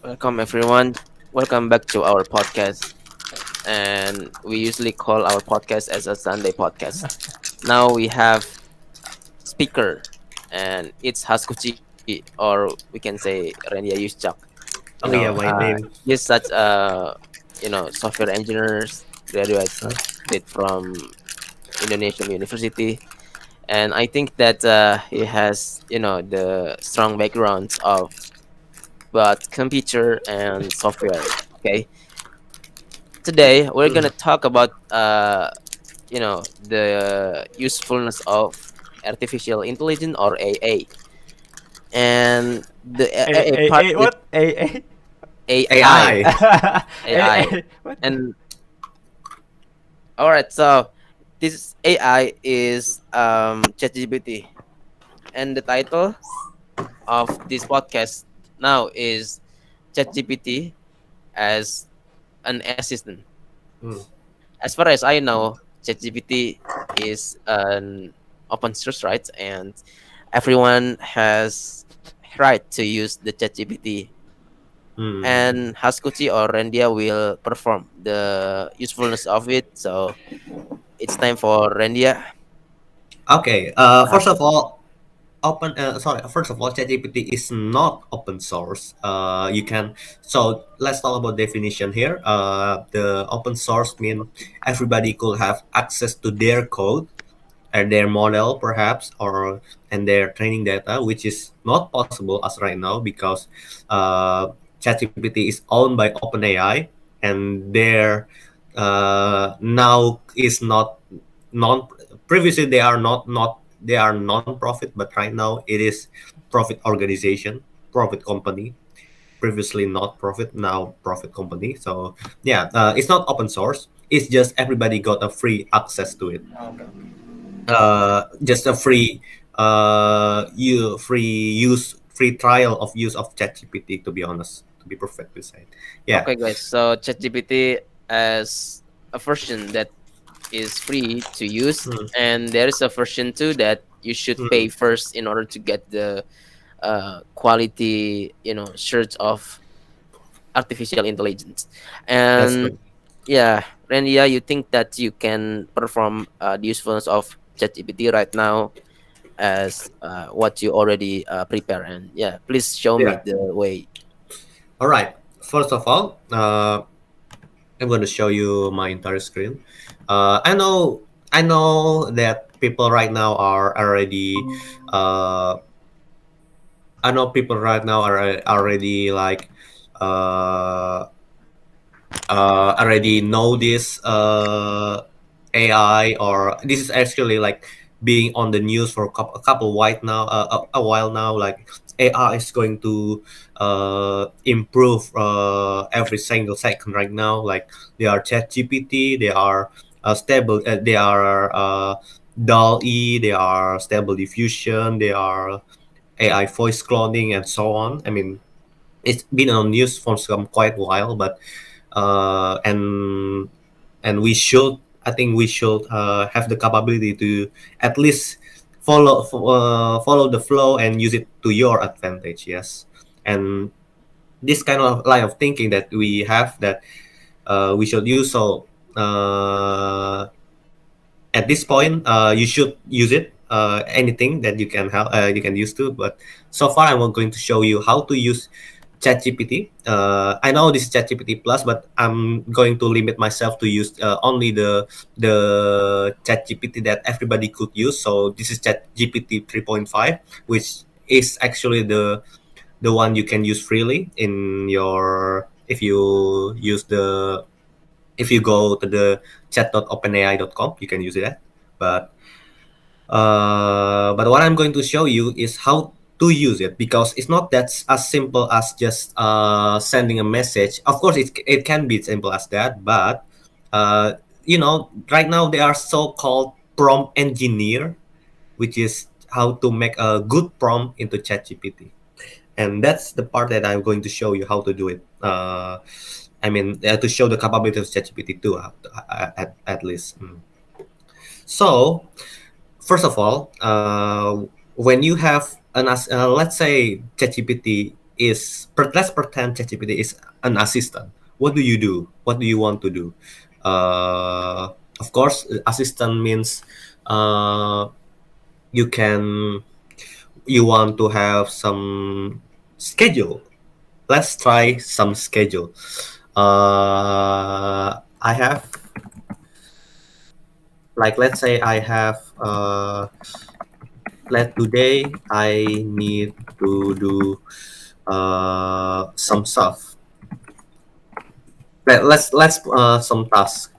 Welcome, everyone. Welcome back to our podcast. And we usually call our podcast as a Sunday podcast. Now we have speaker, and it's Haskuchi, or we can say Rendia Yuschak. Oh yeah, my name. He's such a software engineers graduated from Indonesian University, and I think that he has the strong backgrounds of but computer and software. Okay, today we're gonna talk about the usefulness of artificial intelligence or AI, and the AI part is What? A AI. AI. AI. What? And all right, so this AI is ChatGPT, and the title of this podcast now is ChatGPT as an assistant. Hmm. As far as I know, ChatGPT is an open source, right? And everyone has right to use the ChatGPT. Hmm. And Haskuchi or Rendia will perform the usefulness of it. So it's time for Rendia. Okay. First of Haskuchi. all, open. Sorry. First of all, ChatGPT is not open source. You can. So let's talk about definition here. The open source mean everybody could have access to their code and their model perhaps or and their training data, which is not possible as right now because ChatGPT is owned by OpenAI, and their now is not non previously they are non-profit, but right now it is profit organization, profit company. Previously not profit, now profit company. So yeah, it's not open source, it's just everybody got a free access to it. Just a free trial of use of ChatGPT, to be honest, to be perfectly said. Yeah. Okay, guys. So ChatGPT as a version that is free to use, Mm, and there is a version too that you should pay mm, first in order to get the quality, search of artificial intelligence. that's And true. yeah, Rendia, you think that you can perform the usefulness of ChatGPT right now as what you already prepare? And yeah, please show me Yeah. the way. All right. First of all, I'm going to show you my entire screen. I know that people right now are already uh, I know people right now are already like uh, already know this AI, or this is actually like being on the news for a couple white now a while now. Like AI is going to improve every single second right now. Like they are Chat GPT, they are stable, they are DAL-E, they are Stable Diffusion, they are AI voice cloning, and so on. I mean, it's been on news for some quite a while, but uh, and and we should I think we should have the capability to at least follow the flow and use it to your advantage. Yes, and this kind of line of thinking that we have, that we should use. So at this point, you should use it. Anything that you can help, you can use to. But so far, I'm going to show you how to use ChatGPT. I know this is ChatGPT Plus, but I'm going to limit myself to use only the ChatGPT that everybody could use. So this is ChatGPT 3.5, which is actually the one you can use freely in your if you use the if you go to the chat.openai.com, you can use it. But but what I'm going to show you is how to use it, because it's not that as simple as just sending a message. Of course, it can be simple as that, but uh, right now they are so-called prompt engineer, which is how to make a good prompt into ChatGPT, and that's the part that I'm going to show you how to do it. To show the capability of ChatGPT too, at least. So, first of all, when you have let's say ChatGPT let's pretend ChatGPT is an assistant. What do you do? What do you want to do? Of course, assistant means uh, you can you want to have some schedule. Let's try some schedule. I have, like, let's say I have let today I need to do some stuff. Let's some tasks.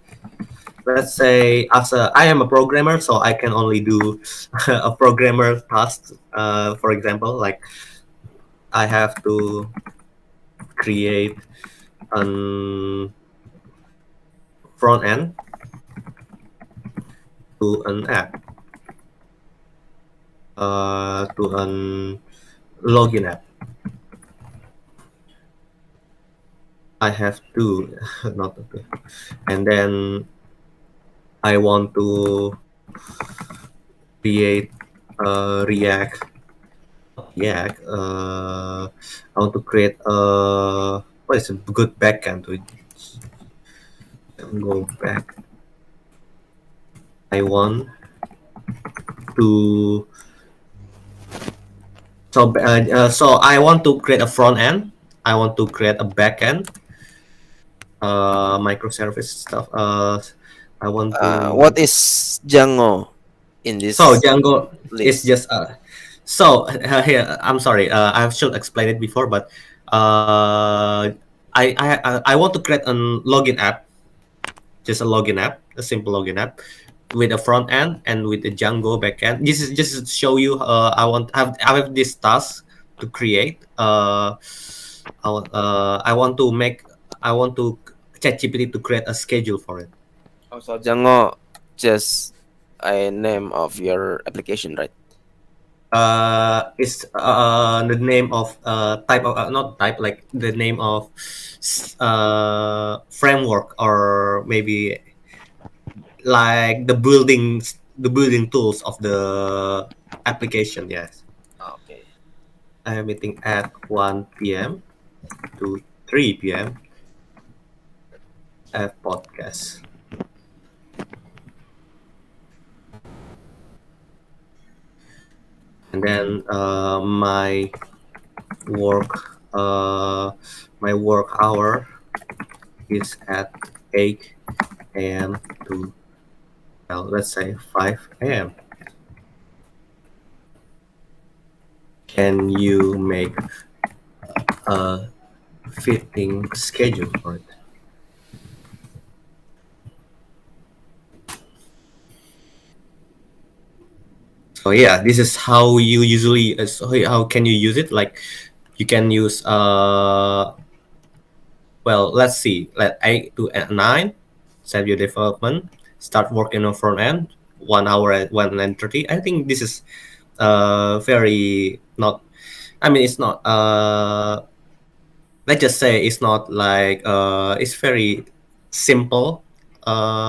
Let's say as I am a programmer, so I can only do a programmer task. For example, like I have to create an front end to an app, to an login app. I have to not to, and then I want to create React, React. I want to create what is a good backend to go back. I want to so I want to create a front end. I want to create a backend, microservice stuff. I want to. What is Django in So this Django is list? just here. I'm sorry. I should explain it before, but I want to create a login app, just a login app, a simple login app, with a front end and with the Django backend. This is just to show you. I have this task to create. I want to make. I want to ChatGPT to create a schedule for it. Also, Django just a name of your application, right? Is the name of type of not type, like the name of framework, or maybe like the building tools of the application. Yes, Okay. I am meeting at 1 p.m. to 3 p.m. at podcast, and then work my work hour is at 8 a.m. to, well, let's say 5 a.m. Can you make a fitting schedule for it? So yeah, this is how you usually so how can you use it? Like you can use well, let's see, let 8 to 9 save your development, start working on front end, 1 hour at 1:30. I think this is very not, I mean it's not let's just say it's not like it's very simple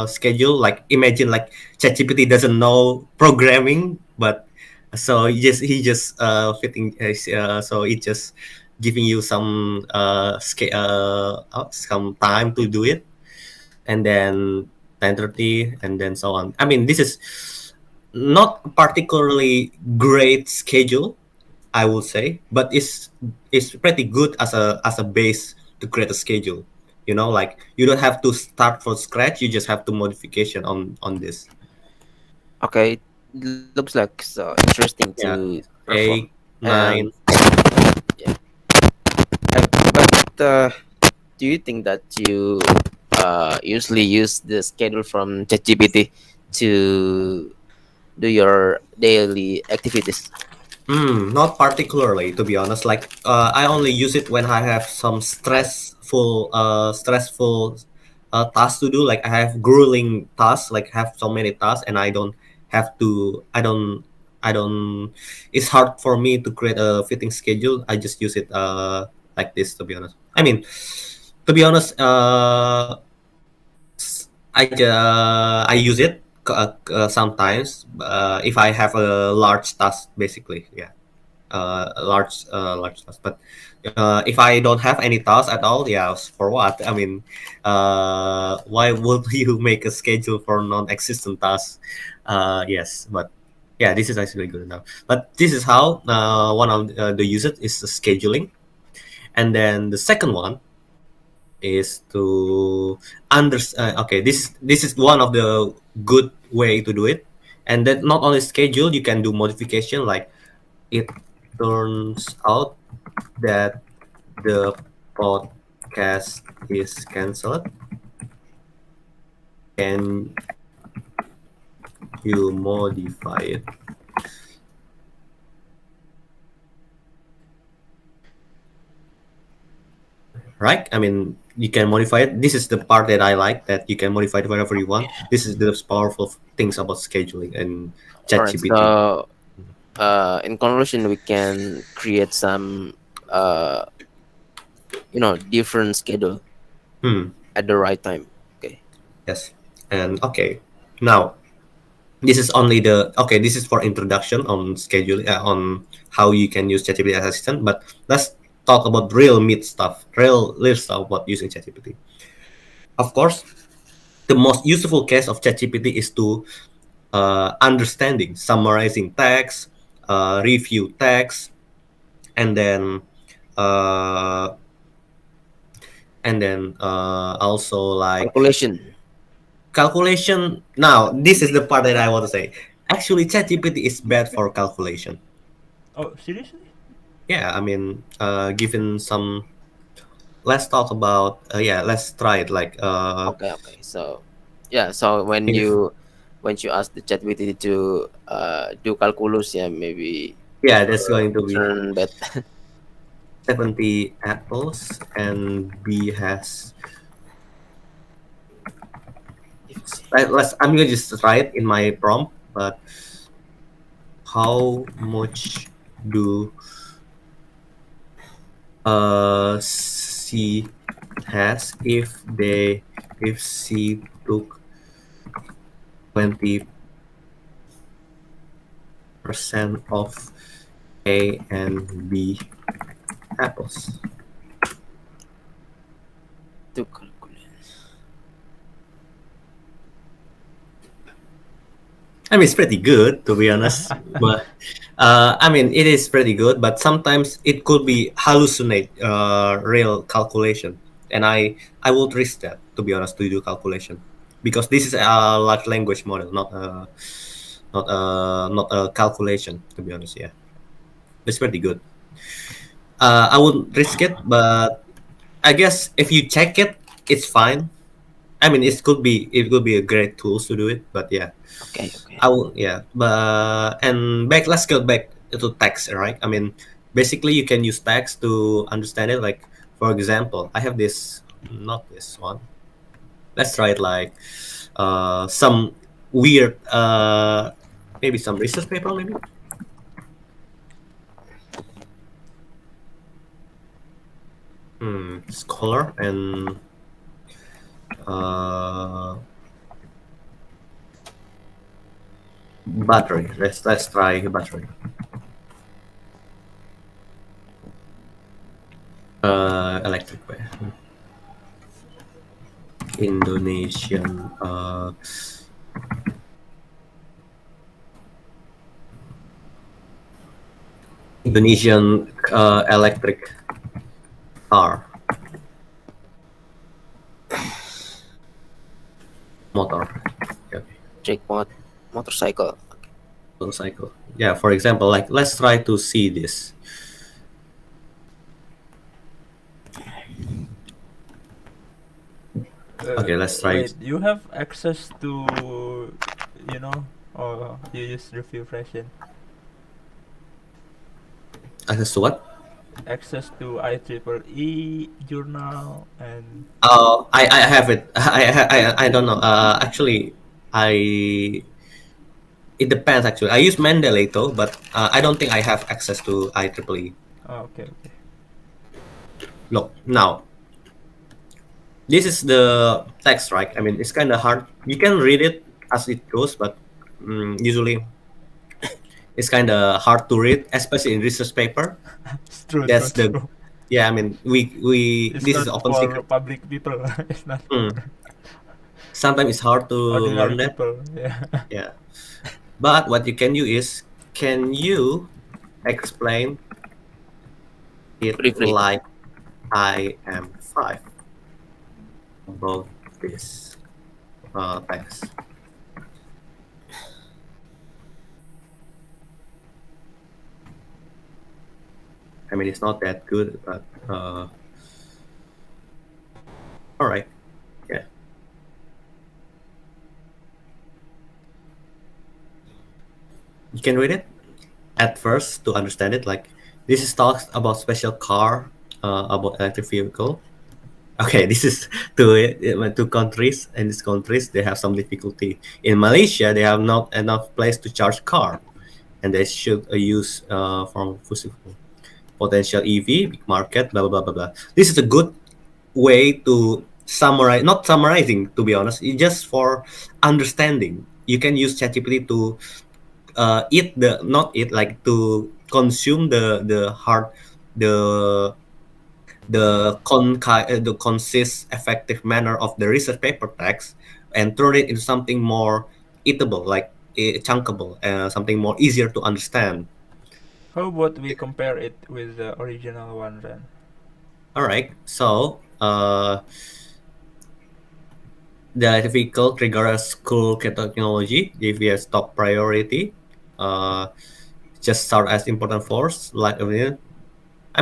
schedule. Like imagine like ChatGPT doesn't know programming, but so he just fitting so it just giving you some some time to do it, and then 10:30 and then so on. I mean this is not particularly great schedule, I would say, but it's pretty good as a base to create a schedule. You know, like you don't have to start from scratch. You just have to modification on this. Okay. Looks like so interesting Yeah, to perform. 8, 9. And yeah, but do you think that you usually use the schedule from ChatGPT to do your daily activities? Not particularly, to be honest. Like, I only use it when I have some stressful tasks to do. Like, I have grueling tasks. Like, have so many tasks, and I don't have to. I don't. It's hard for me to create a fitting schedule. I just use it like this, to be honest. I mean, to be honest, I use it sometimes if I have a large task, basically. Yeah. large task. But if I don't have any task at all, yeah, for what? I mean, why would you make a schedule for non-existent tasks? Yes, but yeah, this is actually good enough. But this is how one of the usage is the scheduling, and then the second one is to okay, this is one of the good way to do it, and that not only schedule, you can do modification like it turns out that the podcast is cancelled. Can you modify it? Right? I mean, you can modify it. This is the part that I like, that you can modify it whenever you want. This is the powerful things about scheduling and All right. ChatGPT. So, in conclusion, we can create some, uh, different schedule Hmm. at the right time. Okay. Yes. And okay, now this is only the okay. This is for introduction on scheduling, on how you can use ChatGPT as assistant. But let's talk about real meat stuff, real stuff about using ChatGPT. Of course, the most useful case of ChatGPT is to understanding, summarizing text, review text, and then uh, also like Calculation. calculation. Now, this is the part that I want to say. Actually, ChatGPT is bad for calculation. Oh, seriously? Yeah, I mean, given some, let's talk about, yeah, let's try it. Like, Okay. Okay. So, yeah. So if, when you ask the ChatGPT to do calculus, yeah, maybe yeah, that's going to be turn bad. 70 apples and B has, I'm gonna just try it in my prompt, but how much do C has if C took 20% of A and B apples? To calculate. I mean, it's pretty good to be honest, but I mean, it is pretty good. But sometimes it could be hallucinate real calculation, and I would risk that, to be honest, to do calculation, because this is a large language model, not a calculation. To be honest, yeah, it's pretty good. I wouldn't risk it, but I guess if you check it, it's fine. I mean, it could be a great tools to do it, but yeah. Okay. Okay. I will, yeah, but and back. Let's go back to text, right? I mean, basically, you can use text to understand it. Like, for example, I have this, not this one. Let's try it like some weird, maybe some research paper, maybe. Scholar and uh, battery. Let's try battery. Electric way. Indonesian electric car motor. Okay. Jackpot. Motorcycle. Okay. Motorcycle. Yeah, for example, like let's try to see this. Okay, let's try. Wait, you have access to, you know, or you use review version? Access to what? Access to IEEE journal and I have it. I don't know. Actually, I it depends. Actually, I use Mendeley though, but I don't think I have access to IEEE. oh, okay, okay. Look now. This is the text, right? I mean, it's kind of hard. You can read it as it goes, but usually It's kind of hard to read, especially in research paper. It's true, true, That's the true. yeah. I mean, we It's this is not open for secret. public people. It's not for Mm. Sometimes it's hard to ordinary learn that. people. Yeah. Yeah. But what you can do is, can you explain it Briefly. like I am five about this text? I mean, it's not that good, but all right. Yeah. You can read it at first to understand it. Like, this is talks about special car, about electric vehicle. Okay, this is two countries. In these countries, they have some difficulty. In Malaysia, they have not enough place to charge car, and they should use from fossil fuel. Potential EV, big market, blah blah blah blah blah. This is a good way to summarize, not summarizing to be honest, it's just for understanding. You can use ChatGPT to eat the not eat like to consume the hard the the concise effective manner of the research paper text and turn it into something more eatable, like chunkable, something more easier to understand. How about we compare it with the original one then? All right, so the electric vehicle triggers school technology, DVS top priority. Uh, just start as important force. Like I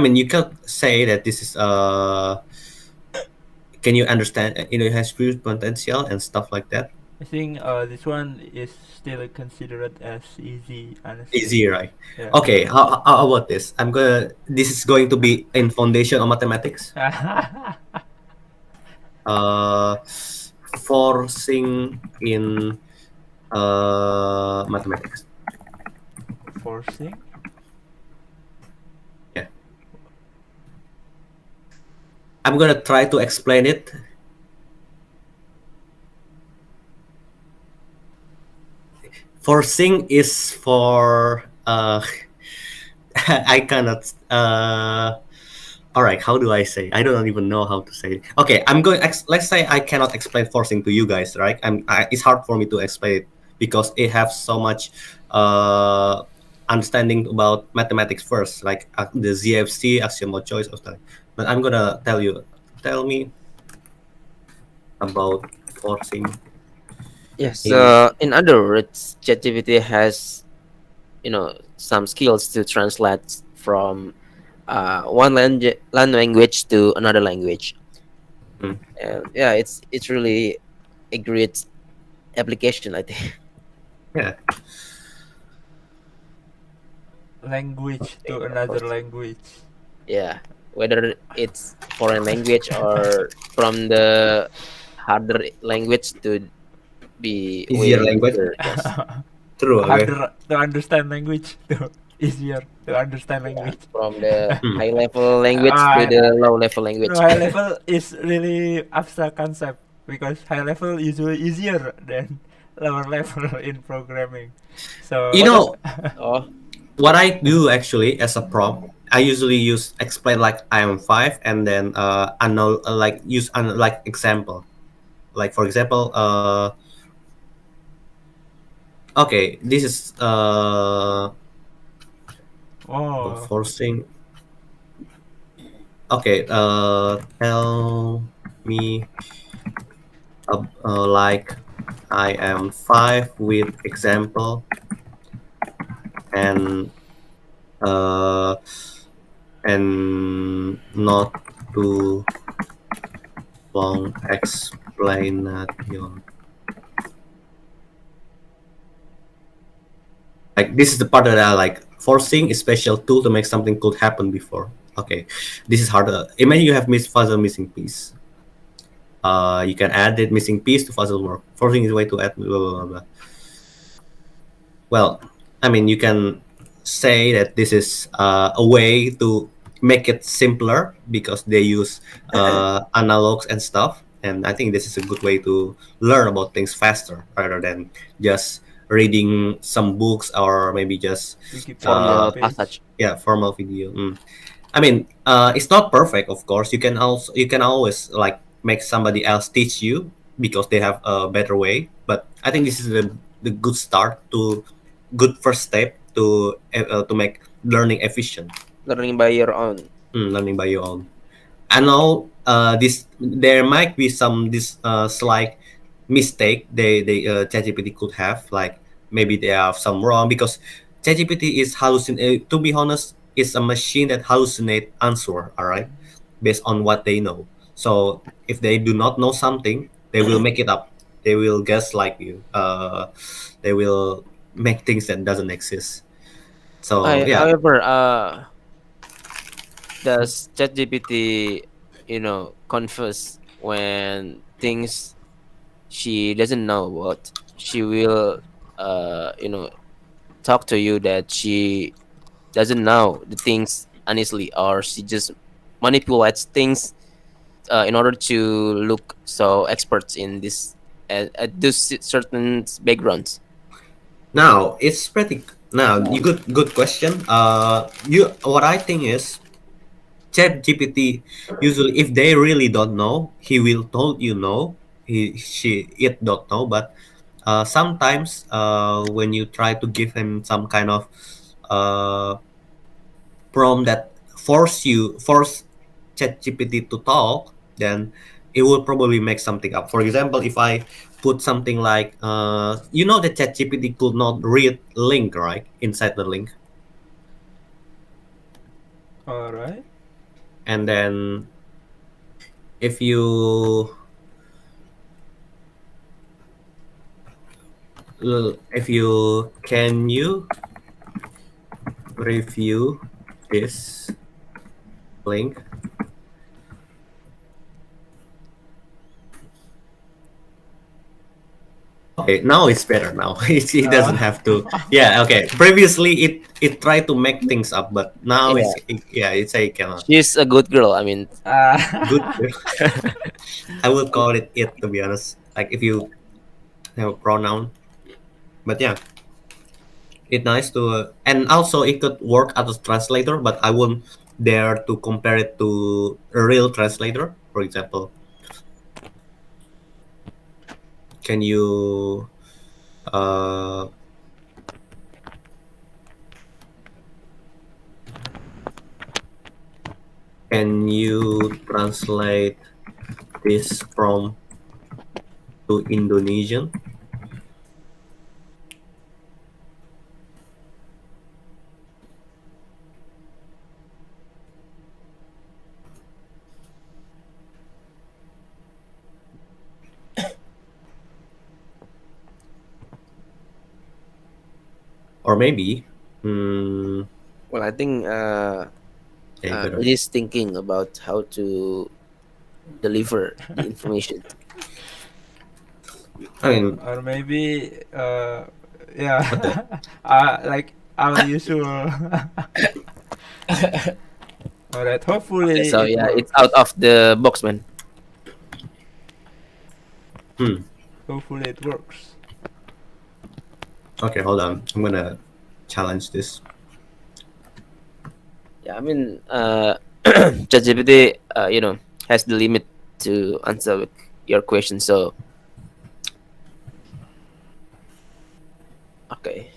mean, you could say that this is can you understand? It has huge potential and stuff like that. I think this one is still considered as easy, honestly. Easy, right? Yeah. Okay. How about this? I'm gonna. This is going to be in foundation of mathematics. Uh, Forcing in mathematics. Forcing? Yeah. I'm gonna try to explain it. Forcing is for I cannot all right, how do I say? I don't even know how to say it. Okay, I'm going let's say I cannot explain forcing to you guys, right? It's hard for me to explain it because it has so much understanding about mathematics first, like the ZFC, axiomal choice or stuff. But I'm gonna tell you, tell me about forcing Yes. in. In other words, ChatGPT has some skills to translate from one language to another language. Hmm, And yeah, it's really a great application, I think. yeah. Language Okay, to of another course. language. Yeah, whether it's foreign language or from the harder language to be Easier way language. easier. Yes. True. Okay. Harder to understand language to easier to understand Yeah, language. from the Hmm. high level language to uh, the low level no, language. high level is really abstract concept because high level usually easier than lower level in programming. You So What? know, Oh, what I do actually as a prompt, I usually use explain like I am five, and then like use like example. Like for example, okay, this is oh, forcing. Okay, tell me like I am five with example, and uh not too long explanation. Like this is the part that I like. Forcing a special tool to make something could happen before. Okay, this is harder. Imagine you have puzzle missing piece. You can add that missing piece to puzzle work. Forcing is a way to add blah blah blah blah. Well, I mean, you can say that this is a way to make it simpler because they use analogs and stuff. And I think this is a good way to learn about things faster rather than just reading some books or maybe just Wikipedia uh, Formal page. passage. yeah, formal video. I mean, it's not perfect, of course. You can always like make somebody else teach you because they have a better way. But I think this is the good start to good first step to make learning efficient. Learning by your own. Learning by your own. I know this there might be some this slight mistake ChatGPT could have, like maybe they have some wrong because ChatGPT is hallucinate. To be honest, it's a machine that hallucinate answer. All right, based on what they know. So if they do not know something, they will make it up. They will guess like you. They will make things that doesn't exist. So yeah. However, does ChatGPT, confess when things she doesn't know what? She will, talk to you that she doesn't know the things honestly, or she just manipulates things in order to look so experts in this at this certain backgrounds. Now it's pretty. Now you good question. You what I think is Chat GPT usually if they really don't know, he will told you no. It don't know, but sometimes when you try to give him some kind of uh, prompt that force ChatGPT to talk, then it will probably make something up. For example, if I put something like, you know, that ChatGPT could not read link right inside the link, All right. and then if you if you can you review this link. Okay, now it's better. Now it doesn't Uh, have to. Yeah, okay. Previously, it tried to make things up, but now Yeah, yeah, it's a cannot. she's a good girl. I mean, Good. uh, I would call it to be honest. Like if you have a pronoun, but yeah, it's nice to and also it could work as a translator, but I wouldn't dare to compare it to a real translator. For example, can you uh can you translate this from to Indonesian? Or maybe, hmm, well, I think yeah, better. it is thinking about how to deliver the information. I mean, or maybe what the? yeah, like our usual. All right. Okay, Hopefully so it yeah, it's works. out of the box, man. Hmm. Hopefully it works. Okay, hold on. I'm gonna challenge this. Yeah, I mean, ChatGPT, has the limit to answer your question. So, okay,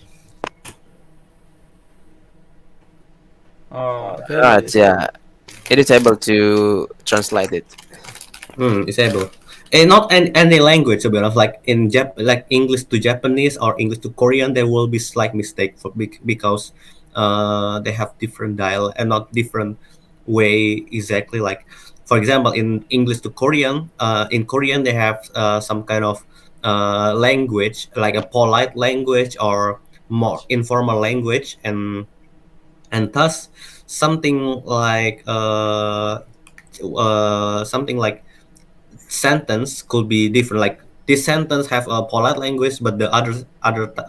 Oh, there it right, is. yeah, it is able to translate it. Disable. And not any language to be honest. Like in like English to Japanese or English to Korean, there will be slight mistake because they have different dial and not different way exactly. Like for example, in English to Korean, in Korean they have some kind of language like a polite language or more informal language, and thus something like something like sentence could be different. Like this sentence have a polite language, but the other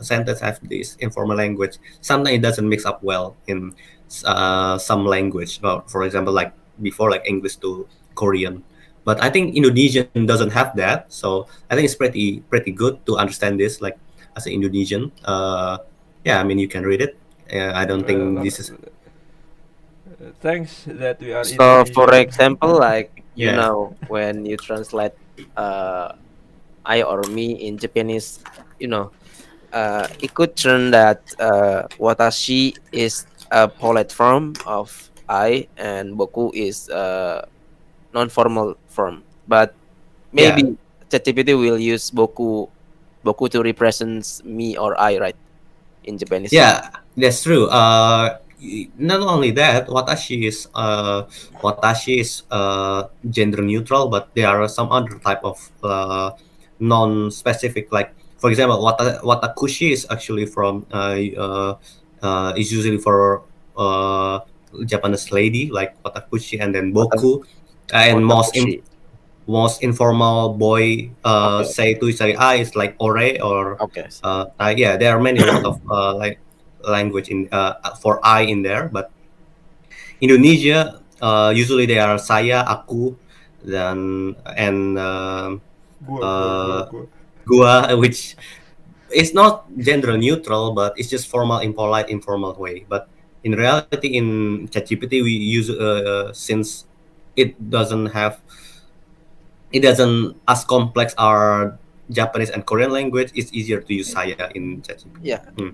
sentence have this informal language. Sometimes it doesn't mix up well in some language. Well, for example, like before, like English to Korean. But I think Indonesian doesn't have that, so I think it's pretty good to understand this. Like as an Indonesian. Yeah, I mean you can read it. I don't think Well, this is. thanks that we are So, for Indonesian. example, like, Yeah, when you translate uh, I or me in Japanese, it could turn that watashi is a polite form of I, and boku is a non-formal form. But yeah, maybe ChatGPT will use boku to represent me or I, right, in Japanese. yeah. That's true. Not only that, watashi is gender neutral, but there are some other type of non-specific. Like for example, watakushi is actually from is usually for uh, Japanese lady, like watakushi, and then Wata, boku, and watakushi. most informal boy Okay, okay, say to say I is like ore or okay. yeah, there are many a lot of like language in for I in there, but Indonesia usually they are saya, aku, dan and uh, Gua. gua, which is not gender neutral, but it's just formal in polite informal way. But in reality, in ChatGPT we use since it doesn't have it doesn't as complex our Japanese and Korean language. It's easier to use saya in ChatGPT. Yeah, Mm,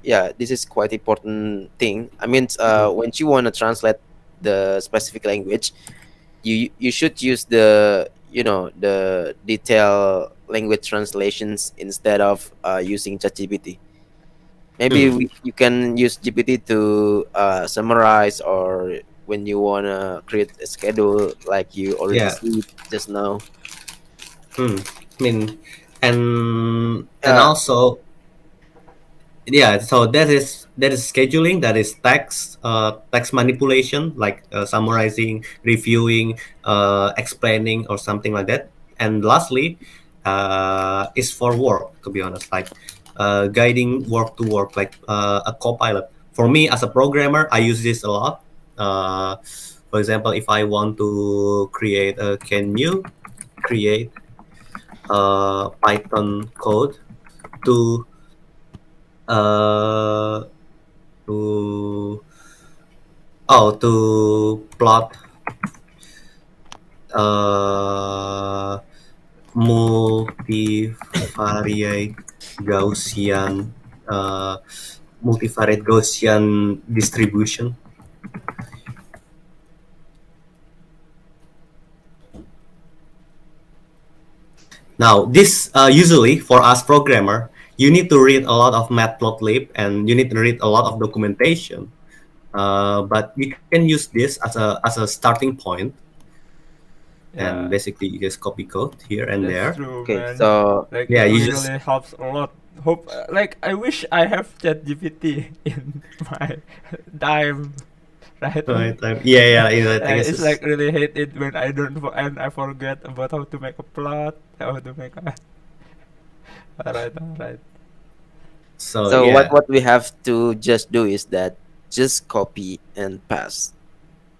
yeah. This is quite important thing. I mean, mm. when you want to translate the specific language, you should use the detailed language translations instead of using ChatGPT. Maybe Mm. you can use GPT to summarize, or when you wanna create a schedule, like you already Yeah. see just now. Mm. I mean, and Uh, also yeah, so that is scheduling, that is text manipulation, like summarizing, reviewing, explaining or something like that. And lastly is for work, to be honest, like guiding work to work, like a copilot. For me as a programmer, I use this a lot. For example, if I want to create can you create Python code to uh, to to plot uh, multivariate Gaussian uh, multivariate Gaussian distribution. Now, this usually for us programmer, you need to read a lot of matplotlib and you need to read a lot of documentation. But you can use this as a starting point, and Yeah, basically you just copy code here and that's there. true, okay, man. so Like Yeah, it you just really helps a lot. Hope like I wish I have ChatGPT in my time right now. right. Yeah, yeah. I think it's It's just like really hate it when I don't and I forget about how to make a plot, how to make a. Alright. so so what yeah, what we have to just do is that just copy and paste.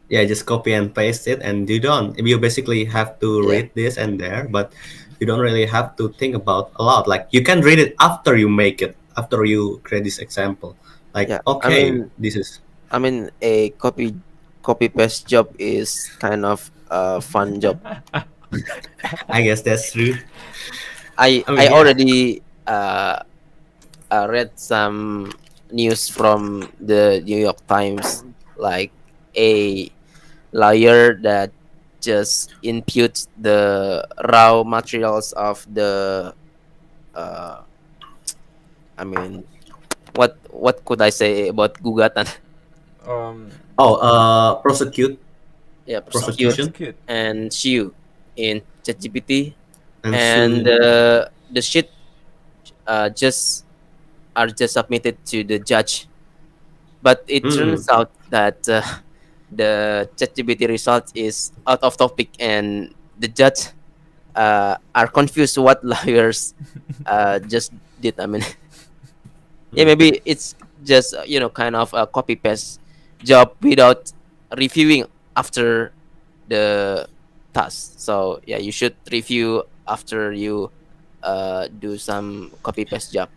yeah. Just copy and paste it, and you basically have to Yeah, read this and there, but you don't really have to think about a lot. Like you can read it after you make it, after you create this example. Like yeah. I okay, mean, this is. a copy paste job is kind of a fun job. I guess that's true. I I mean, I yeah. already read some news from the New York Times, like a lawyer that just imputes the raw materials of the uh, I mean, what could I say about gugatan? um, Oh, Yeah, prosecute prosecution prosecute. and sue in ChatGPT, and and sue. the shit just are just submitted to the judge. But it Mm-mm. turns out that the ChatGPT result is out of topic, and the judge are confused what lawyers just did. I mean, yeah, Mm. maybe it's just kind of a copy paste job without reviewing after the task. So yeah, you should review after you do some copy paste job.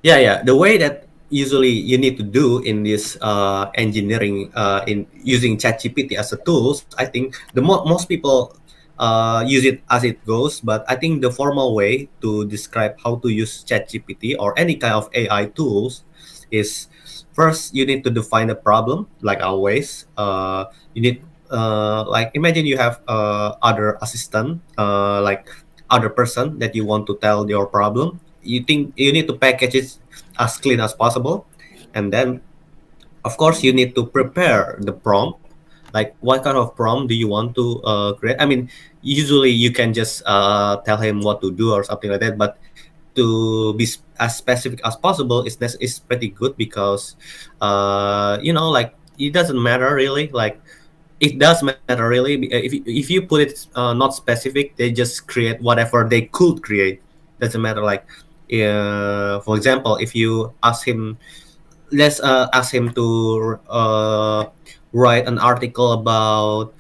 Yeah. The way that usually you need to do in this engineering in using ChatGPT as a tools, I think most people use it as it goes. But I think the formal way to describe how to use ChatGPT or any kind of AI tools is first you need to define a problem. Like always, you need like imagine you have other assistant like other person that you want to tell your problem. You think you need to package it as clean as possible, and then of course you need to prepare the prompt, like what kind of prompt do you want to create. I mean, usually you can just tell him what to do or something like that, but to be as specific as possible is pretty good because like it doesn't matter really, like it does matter really. If you put it not specific, they just create whatever they could create. Doesn't matter, like for example, if you ask him, let's ask him to write an article about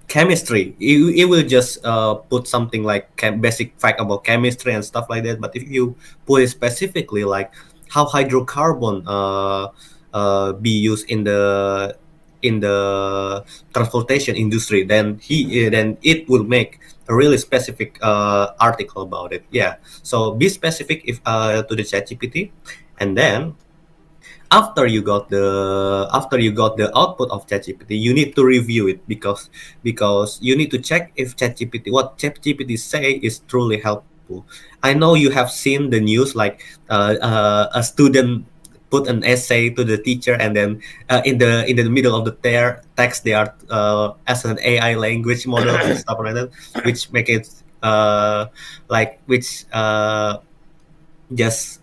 chemistry. It will just put something like basic fact about chemistry and stuff like that. But if you put it specifically, like how hydrocarbon be used in the transportation industry, then then it will make a really specific article about it. Yeah. So be specific if to the ChatGPT, and then after you got the output of ChatGPT, you need to review it because you need to check if ChatGPT what ChatGPT say is truly helpful. I know you have seen the news like a student put an essay to the teacher, and then in the middle of the text they are as an AI language model and stuff like that, which make it which just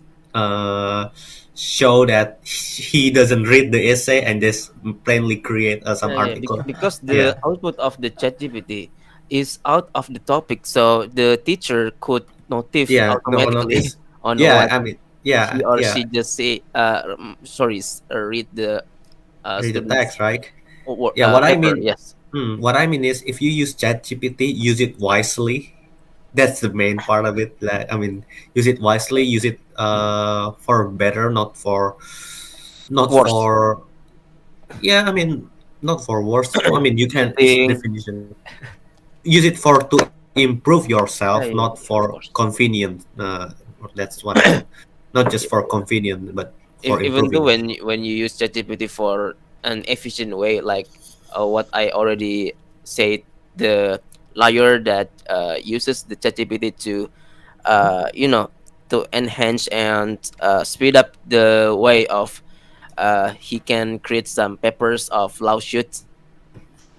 show that he doesn't read the essay and just plainly create some Yeah, article. because the Yeah, output of the ChatGPT is out of the topic, so the teacher could notice yeah, no one automatically notice. on Yeah, what I mean, he or yeah, she just say. Sorry, read the read the student's text, right? Yeah, paper. Yes. what I mean is if you use ChatGPT, use it wisely. That's the main part of it. Like, I mean, use it wisely, use it for better, not Worse. for yeah, I mean, not for worse. I mean, you can, it's Cheating. definition. Use it for to improve yourself, not Yeah, yeah, for yeah, of course. convenient. That's what I meant. Not just Yeah. for convenient, but for Even though improving. when you use ChatGPT for an efficient way, like what I already said, the lawyer that uses the ChatGPT to to enhance and speed up the way of he can create some papers of lawsuits.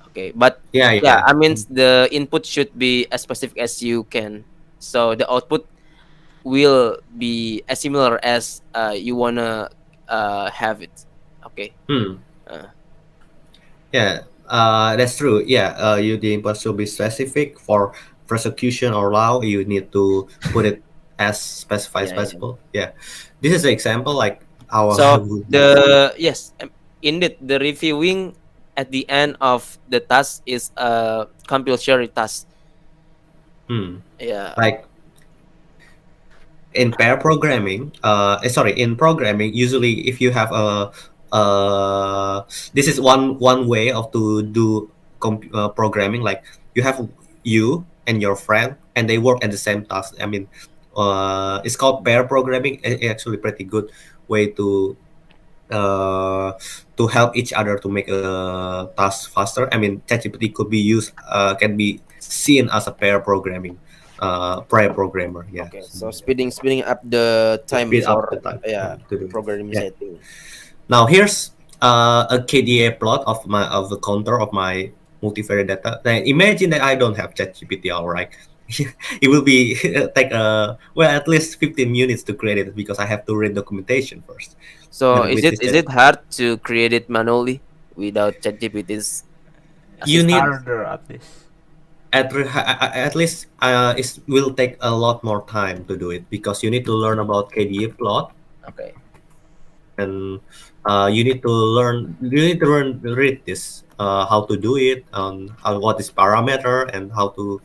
Okay, but Yeah, yeah, yeah. I mean the input should be as specific as you can, so the output will be as similar as you wanna have it. Okay. Hmm. uh, Yeah, that's true. Yeah, you the input should be specific for prosecution or law. You need to put it as specified, yeah, yeah. specific. Yeah, this is an example like our So the yes, indeed the reviewing at the end of the task is a compulsory task. hmm, Yeah. like in pair programming sorry, in programming, usually if you have a this is one way of to do programming, like you have you and your friend and they work at the same task. I mean, it's called pair programming. Actually pretty good way uh, to help each other to make a task faster. I mean, ChatGPT could be used can be seen as a pair programmer. Yeah, Okay. So something like that. speeding up the To time speed up for the time to do it. programming Yeah. setting. Now here's a KDA plot of the counter of my multivariate data. Now imagine that I don't have ChatGPT. All right, it will be take well at least 15 minutes to create it because I have to read documentation first. So And with this is chat, it hard to create it manually without ChatGPT's you It's need assistance? harder at least. at least it will take a lot more time to do it because you need to learn about KDA plot, Okay. and you need to learn read this how to do it, how what is parameter and how to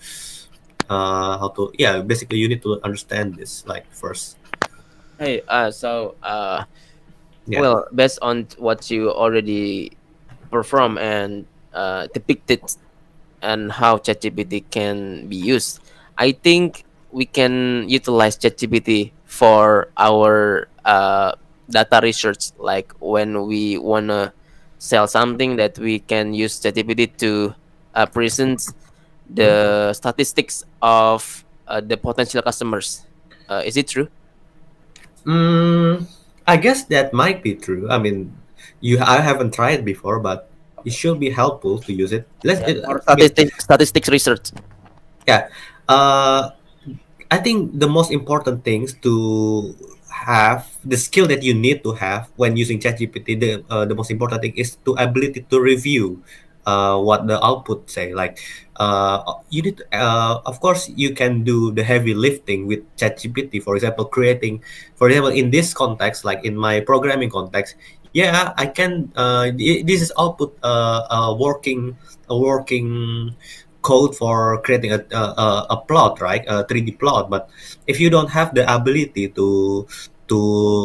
how to, yeah, basically you need to understand this like first. Hey, Yeah. well, based on what you already perform and depicted and how ChatGPT can be used, I think we can utilize ChatGPT for our data research. Like when we wanna sell something, that we can use ChatGPT to present Hmm? the statistics of the potential customers. Is it true? Mm, I guess that might be true. I mean, I haven't tried before, but it Okay. should be helpful to use it. Yeah, for I mean, statistics research. yeah. I think the most important things to have the skill that you need to have when using ChatGPT. The most important thing is to ability to review what the output say. Like you need, of course, you can do the heavy lifting with ChatGPT. For example, creating, for example, in this context, like in my programming context, yeah, I can. This is output a working code for creating a plot, right? A 3D plot. But if you don't have the ability to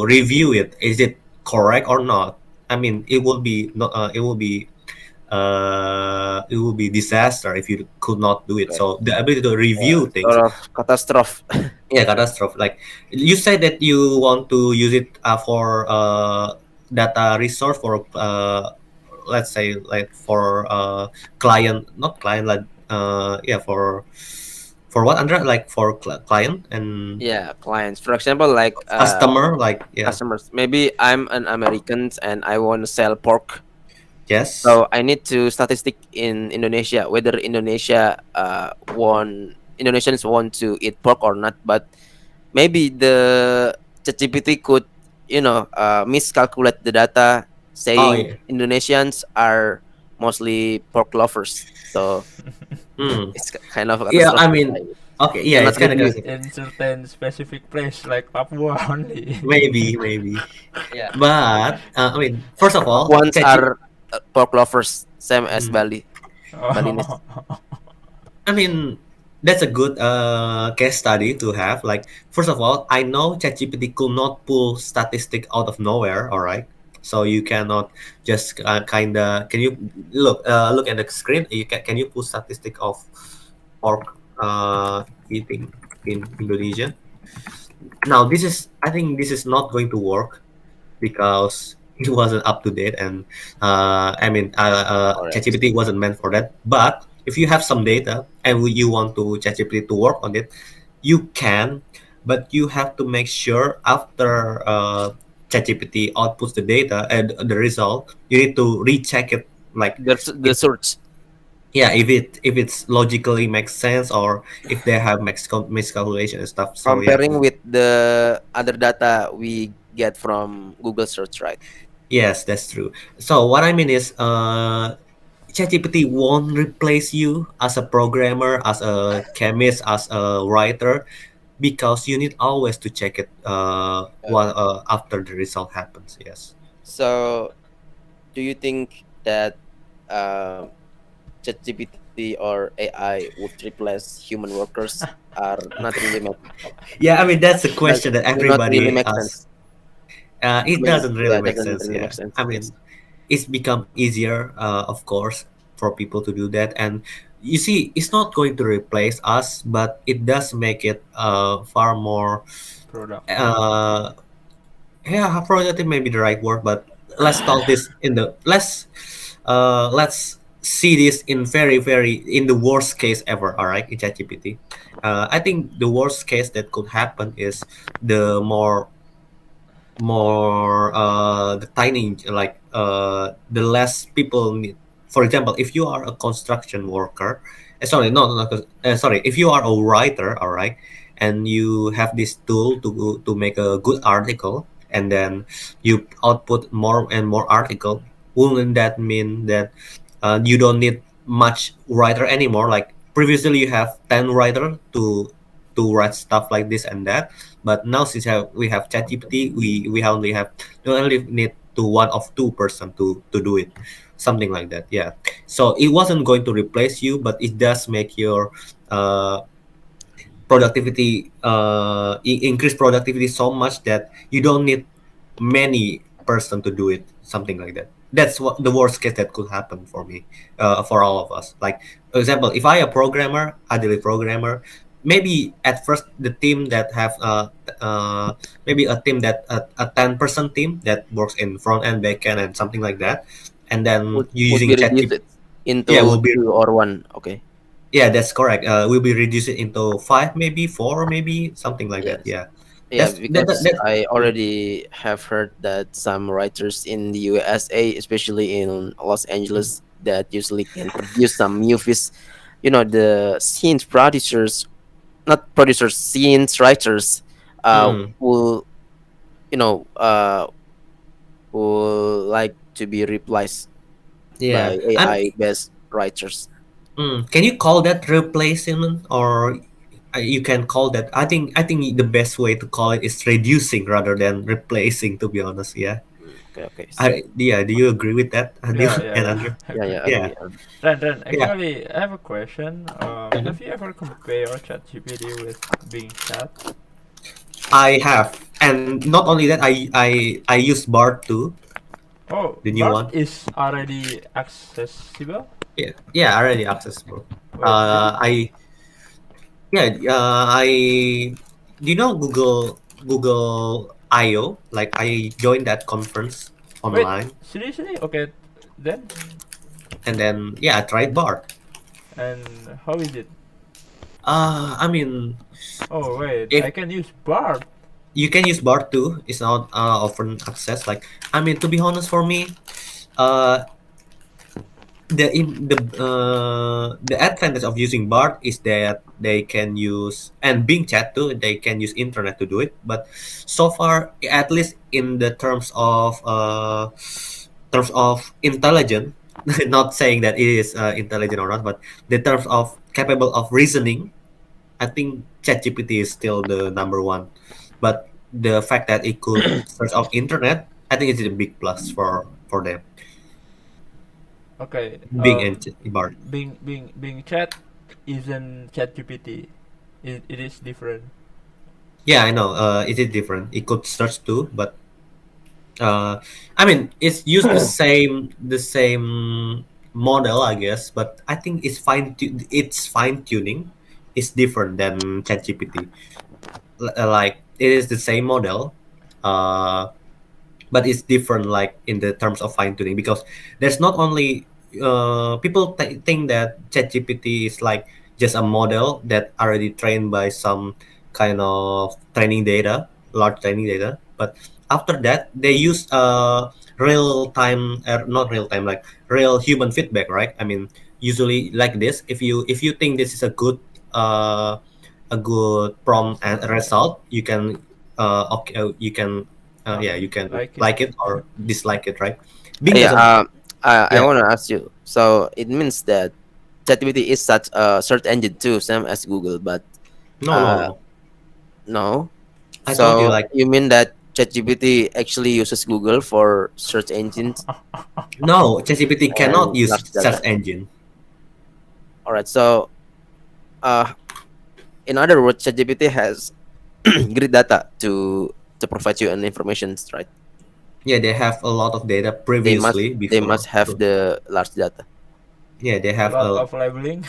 review it, is it correct or not? I mean, it will be not. It will be disaster if you could not do it. Okay. So the ability to review Sort things, of catastrophe. yeah, catastrophe. Like you said that you want to use it for data resource for let's say like for client, not client, like yeah, for what, Andrea, like for client and Yeah, clients. For example, like customer, like yeah, customers. Maybe I'm an American and I want to sell pork. yes, So I need to statistic in Indonesia whether Indonesians want to eat pork or not. But maybe the ChatGPT could, miscalculate the data, oh saying yeah, Indonesians are mostly pork lovers. So mm. it's kind of a Yeah, I catastrophic. mean, okay, We yeah, cannot it's kind of review. In certain specific place like Papua only. maybe, Yeah, but I mean, first of all, Papuans are pork lovers, same as mm, Bali. Balinese. Oh. I mean, that's a good case study to have. Like, first of all, I know ChatGPT could not pull statistic out of nowhere. All right, so you cannot just kind of. Can you look at the screen? Can you pull statistic of pork eating in Indonesia? Now, I think this is not going to work because it wasn't up to date, and Correct. ChatGPT wasn't meant for that. But if you have some data and you want to ChatGPT to work on it, you can, but you have to make sure after ChatGPT outputs the data and the result, you need to recheck it. Like, The if search, yeah, if it's logically makes sense, or if they have miscalculation and stuff. So yeah, comparing with the other data we get from Google search, right? yes, that's true. So what I mean is, ChatGPT won't replace you as a programmer, as a chemist, as a writer, because you need always to check it after the result happens. Yes. So, do you think that ChatGPT or AI would replace human workers? Are not really Yeah, I mean that's a that question that do not really everybody make asks. sense. I It mean, doesn't really yeah, make doesn't sense. really Yeah, make sense. I Yes. mean it's become easier, of course, for people to do that, and you see, it's not going to replace us, but it does make it far more. Productive. Uh, yeah, productive may be the right word, but let's talk this in the let's see this in very in the worst case ever. All right, in ChatGPT, I think the worst case that could happen is the more the tiny, like the less people need. For example, if you are a construction worker, sorry, sorry, if you are a writer, all right, and you have this tool to make a good article, and then you output more and more article, wouldn't that mean that you don't need much writer anymore? Like previously you have 10 writer to write stuff like this and that, but now since we have ChatGPT, we only need to one of two person to do it, something like that. Yeah. So it wasn't going to replace you, but it does make your uh, productivity increase productivity so much that you don't need many person to do it, something like that. That's what the worst case that could happen for me, for all of us. Like, for example, if I a programmer, ideally programmer, maybe at first the team that have maybe a team that a 10-person team that works in front end, back end, and something like that, and then you Would be using reduced ChatGPT. Yeah, into will be. two or one. Okay. Yeah, that's correct. We'll be reduced into five, maybe four, maybe something like that. Yes. Yeah, Yeah, because that. I Mm, already have heard that some writers in the USA, especially in Los Angeles, that usually can produce some movies. The scenes producers, not producers, scenes writers, mm, will you know will like to be replaced yeah. by AI based writers. Can you call that replacement, or you can call that? I think the best way to call it is reducing rather than replacing. To be honest, yeah. Okay, okay, see. Yeah. Do you agree with that, Adil Yeah, yeah, and yeah. Andre? Yeah, Agree. yeah, Yeah, agree. Agree. Then yeah. actually, I have a question. Mhm. Have you ever compared ChatGPT with Bing Chat? I have, and not only that, I use Bard too, Oh, the new Bart one. is already accessible. Yeah, yeah, already accessible. Wait, really? I Yeah, do you know Google I/O? Like, I joined that conference Wait, online, seriously? Okay, then. and then yeah, I tried Bard. And how is it? I mean, Oh wait, if I can use Bart. you can use Bard too, it's not often access. Like, I mean, to be honest, for me, uh, the advantage of using Bard is that they can use, and Bing Chat too, they can use internet to do it. But so far, at least in the terms of intelligent, not saying that it is intelligent or not, but the terms of capable of reasoning, I think ChatGPT is still the number one. But the fact that it could search of internet, I think it's a big plus for them. Okay, Bing and Bard. Bing Chat isn't ChatGPT. It is different. Yeah, I know. It is different. It could search too, but I mean, it's used the same model, I guess. But I think its fine tuning is different than ChatGPT. Like, it is the same model, uh, but it's different, like in the terms of fine tuning, because there's not only people think that ChatGPT is like just a model that already trained by some kind of training data, large training data. But after that, they use real time, not real time, like real human feedback, right? I mean, usually like this, if you think this is uh, a good prompt and result, you can okay, you can yeah, you can Like it. like it or dislike it, right? Bing Yeah. doesn't. I Yeah. want to ask you. So it means that ChatGPT is such a search engine too, same as Google, but No, no, uh, no. no. I told you, So like, you mean that ChatGPT actually uses Google for search engines no, ChatGPT cannot and use large search data? engine. All right. So, uh, in other words, ChatGPT has great data to provide you an information, right? Yeah, they have a lot of data They must previously they must before. have So the large data. yeah, they A have lot of labeling.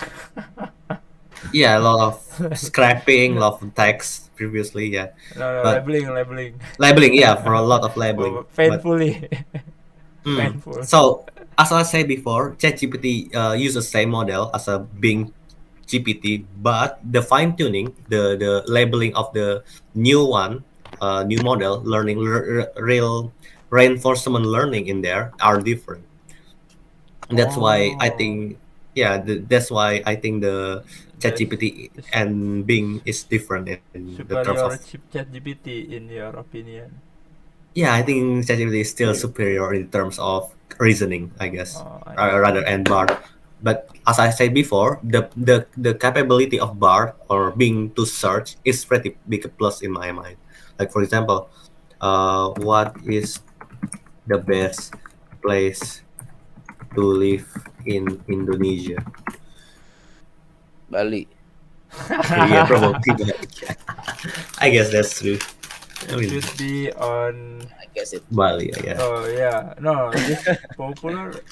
yeah, a lot of scrapping, a lot of text previously. Yeah, No, but labeling. labeling, yeah, for a lot of labeling. Oh, But painfully. Painful. so, as I said before, ChatGPT uses same model as a Bing GPT, but the fine tuning, the labeling of the new one, new model, real reinforcement learning in there are different. That's why I Oh, think, yeah, that's why I think the there's, ChatGPT there's and Bing is different in the terms of. superior chip ChatGPT in your opinion. Yeah, I think ChatGPT is still superior in terms of reasoning, I guess, Oh, I see. rather than Bard. But as I said before, the capability of Bard or Bing to search is pretty big a plus in my mind. Like, for example, what is the best place to live in Indonesia? Bali. Yeah, probably, but yeah, I guess that's true. I It mean, should be on. I guess it. Bali, yeah. Oh yeah, no, this popular.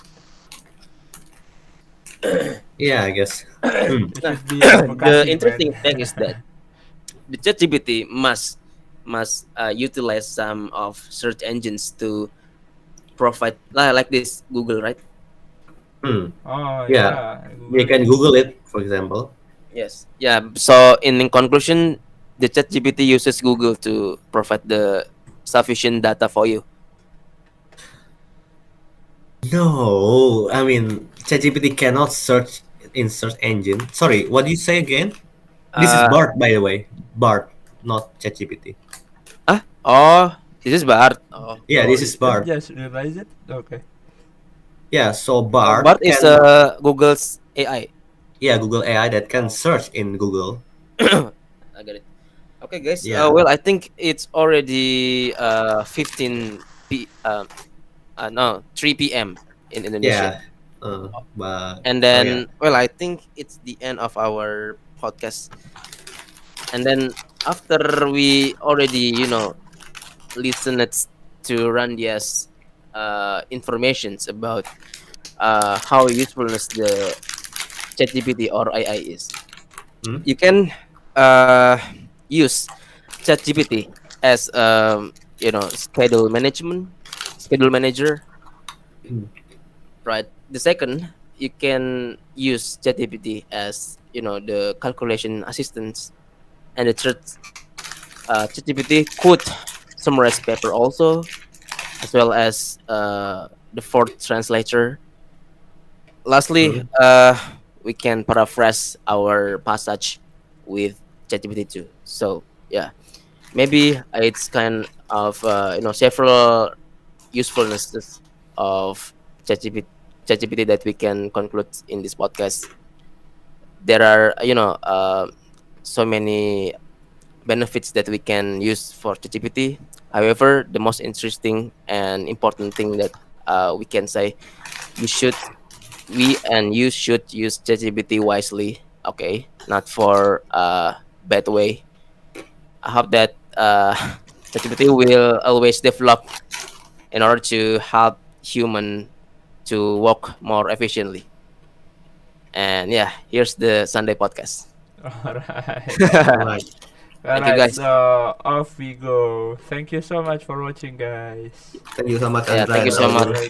Yeah, I guess. Hmm. It Nah, should be the advocacy, man. interesting thing is that the ChatGPT must utilize some of search engines to provide like this Google, right? Hmm. Oh Yeah, yeah, you Google can is. Google it, for example. Yes. Yeah. So in conclusion, the ChatGPT uses Google to provide the sufficient data for you. No, I mean, ChatGPT cannot search in search engine. Sorry, what do you say again? This is Uh, Bart, by the way. Bart, not ChatGPT. oh, this is Bart. Oh, Yeah, Oh, this is I Bart. just realized it. Okay. Yeah, so oh, Bart Bart is can, Google's AI. yeah, Google AI that can Oh, search in Google. I got it. Okay, guys. Yeah. Well, I think it's already 15 no 3 p.m. in Indonesia. Yeah. But And oh yeah. then, well, I think it's the end of our podcast. And then after we already, listened to Randia's informations about how usefulness the ChatGPT or AI is, Hmm? you can uh, use ChatGPT as schedule manager, Hmm. right? The second, you can use ChatGPT as the calculation assistance, and the third, ChatGPT could summarize paper also, as well as the fourth translator. Lastly, Hmm. we can paraphrase our passage with ChatGPT too. So yeah, maybe it's kind of several usefulnesses of ChatGPT, ChatGPT that we can conclude in this podcast. There are so many benefits that we can use for ChatGPT. However, the most interesting and important thing that we can say, we should we and you should use ChatGPT wisely. Okay, not for bad way. I hope that ChatGPT will always develop in order to help human to work more efficiently. And yeah, here's the Sunday podcast. All right. All right. All Thank you, right. guys. So off we go. Thank you so much for watching, guys. Thank you so much, Yeah, thank Andra you and Have so a much. Audrey. great